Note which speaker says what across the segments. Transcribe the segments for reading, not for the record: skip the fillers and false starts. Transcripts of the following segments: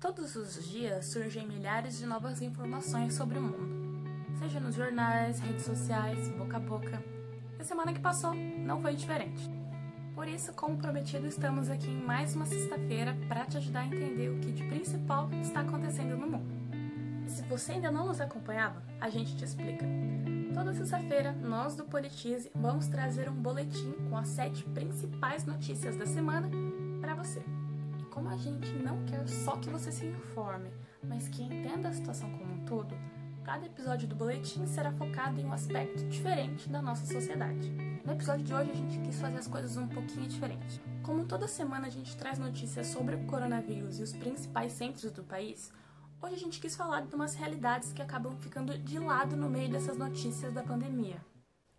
Speaker 1: Todos os dias surgem milhares de novas informações sobre o mundo, seja nos jornais, redes sociais, boca a boca. E a semana que passou não foi diferente. Por isso, como prometido, estamos aqui em mais uma sexta-feira para te ajudar a entender o que de principal está acontecendo no mundo. E se você ainda não nos acompanhava, a gente te explica. Toda sexta-feira, nós do Politize vamos trazer um boletim com as 7 principais notícias da semana para você. Como a gente não quer só que você se informe, mas que entenda a situação como um todo, cada episódio do boletim será focado em um aspecto diferente da nossa sociedade. No episódio de hoje a gente quis fazer as coisas um pouquinho diferente. Como toda semana a gente traz notícias sobre o coronavírus e os principais centros do país, hoje a gente quis falar de umas realidades que acabam ficando de lado no meio dessas notícias da pandemia.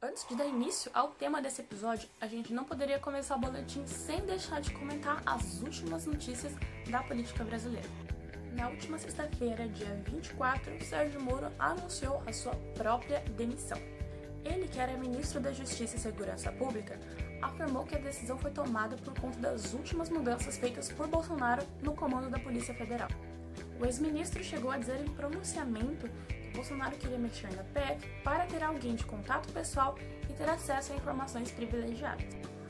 Speaker 1: Antes de dar início ao tema desse episódio, a gente não poderia começar o boletim sem deixar de comentar as últimas notícias da política brasileira. Na última sexta-feira, dia 24, Sérgio Moro anunciou a sua própria demissão. Ele, que era ministro da Justiça e Segurança Pública, afirmou que a decisão foi tomada por conta das últimas mudanças feitas por Bolsonaro no comando da Polícia Federal. O ex-ministro chegou a dizer em pronunciamento que Bolsonaro queria mexer na PF para ter alguém de contato pessoal e ter acesso a informações privilegiadas.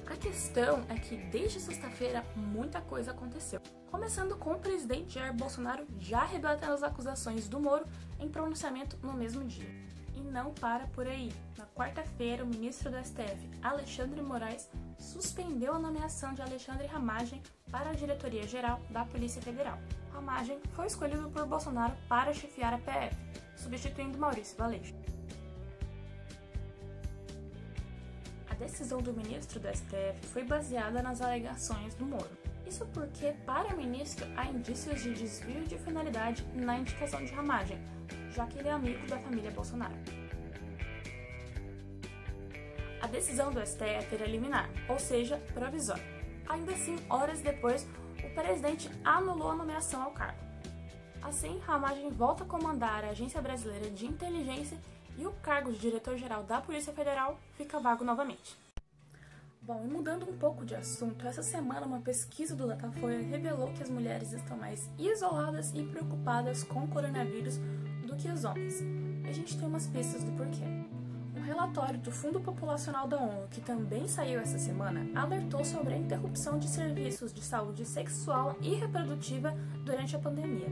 Speaker 1: A questão é que desde sexta-feira muita coisa aconteceu, começando com o presidente Jair Bolsonaro já rebatendo as acusações do Moro em pronunciamento no mesmo dia. E não para por aí. Na quarta-feira, o ministro do STF, Alexandre Moraes, suspendeu a nomeação de Alexandre Ramagem para a diretoria-geral da Polícia Federal. Ramagem foi escolhido por Bolsonaro para chefiar a PF, substituindo Maurício Valeixo. A decisão do ministro do STF foi baseada nas alegações do Moro. Isso porque, para o ministro, há indícios de desvio de finalidade na indicação de Ramagem, já que ele é amigo da família Bolsonaro. A decisão do STF era liminar, ou seja, provisória. Ainda assim, horas depois, o presidente anulou a nomeação ao cargo. Assim, Ramagem volta a comandar a Agência Brasileira de Inteligência e o cargo de diretor-geral da Polícia Federal fica vago novamente. Bom, e mudando um pouco de assunto, essa semana uma pesquisa do Datafolha revelou que as mulheres estão mais isoladas e preocupadas com o coronavírus do que os homens. E a gente tem umas pistas do porquê. Um relatório do Fundo Populacional da ONU, que também saiu essa semana, alertou sobre a interrupção de serviços de saúde sexual e reprodutiva durante a pandemia.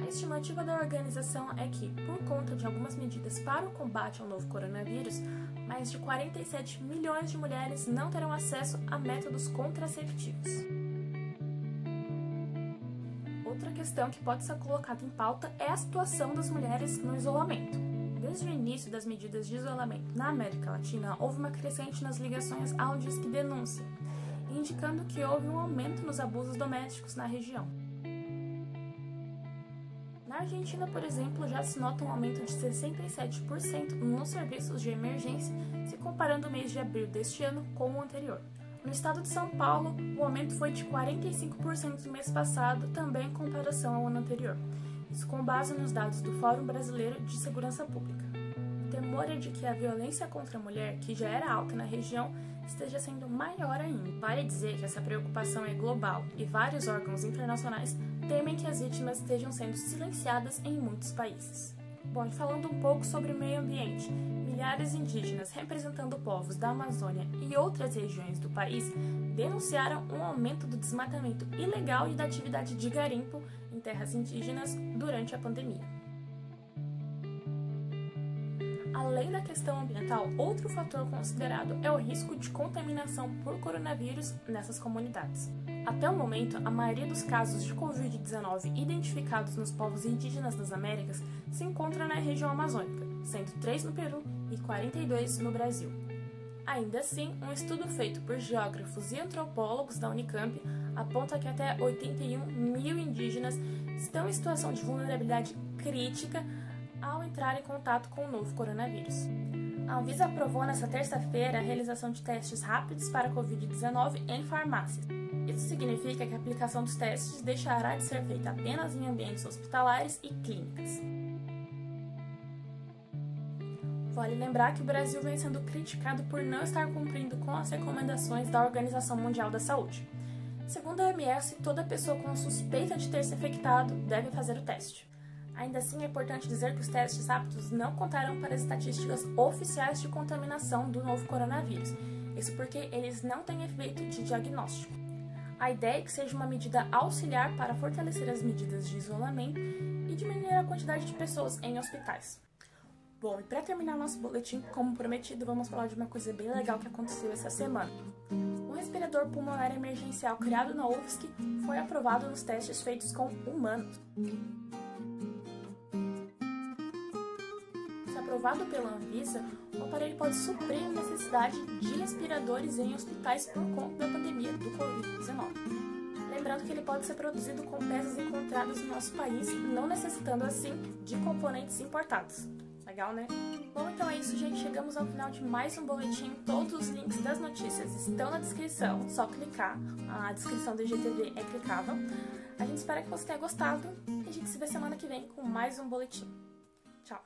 Speaker 1: A estimativa da organização é que, por conta de algumas medidas para o combate ao novo coronavírus, mais de 47 milhões de mulheres não terão acesso a métodos contraceptivos. Outra questão que pode ser colocada em pauta é a situação das mulheres no isolamento. Desde o início das medidas de isolamento na América Latina, houve uma crescente nas ligações ao Disque Denúncia, indicando que houve um aumento nos abusos domésticos na região. Na Argentina, por exemplo, já se nota um aumento de 67% nos serviços de emergência, se comparando o mês de abril deste ano com o anterior. No estado de São Paulo, o aumento foi de 45% no mês passado, também em comparação ao ano anterior. Isso com base nos dados do Fórum Brasileiro de Segurança Pública. O temor é de que a violência contra a mulher, que já era alta na região, esteja sendo maior ainda. Vale dizer que essa preocupação é global e vários órgãos internacionais temem que as vítimas estejam sendo silenciadas em muitos países. Bom, e falando um pouco sobre o meio ambiente, milhares de indígenas representando povos da Amazônia e outras regiões do país denunciaram um aumento do desmatamento ilegal e da atividade de garimpo em terras indígenas durante a pandemia. Além da questão ambiental, outro fator considerado é o risco de contaminação por coronavírus nessas comunidades. Até o momento, a maioria dos casos de Covid-19 identificados nos povos indígenas das Américas se encontra na região amazônica, sendo 3 no Peru e 42 no Brasil. Ainda assim, um estudo feito por geógrafos e antropólogos da Unicamp aponta que até 81 mil indígenas estão em situação de vulnerabilidade crítica ao entrar em contato com o novo coronavírus. A Anvisa aprovou nesta terça-feira a realização de testes rápidos para a Covid-19 em farmácias. Isso significa que a aplicação dos testes deixará de ser feita apenas em ambientes hospitalares e clínicas. Vale lembrar que o Brasil vem sendo criticado por não estar cumprindo com as recomendações da Organização Mundial da Saúde. Segundo a OMS, toda pessoa com suspeita de ter se infectado deve fazer o teste. Ainda assim, é importante dizer que os testes rápidos não contaram para as estatísticas oficiais de contaminação do novo coronavírus. Isso porque eles não têm efeito de diagnóstico. A ideia é que seja uma medida auxiliar para fortalecer as medidas de isolamento e diminuir a quantidade de pessoas em hospitais. Bom, e para terminar nosso boletim, como prometido, vamos falar de uma coisa bem legal que aconteceu essa semana. O respirador pulmonar emergencial criado na UFSC foi aprovado nos testes feitos com humanos. Se aprovado pela Anvisa, o aparelho pode suprir a necessidade de respiradores em hospitais por conta da pandemia do Covid-19. Lembrando que ele pode ser produzido com peças encontradas no nosso país, não necessitando assim de componentes importados. Legal, né? Bom, então é isso, gente. Chegamos ao final de mais um boletim. Todos os links das notícias estão na descrição. Só clicar. A descrição do IGTV é clicável. A gente espera que você tenha gostado. E a gente se vê semana que vem com mais um boletim. Tchau!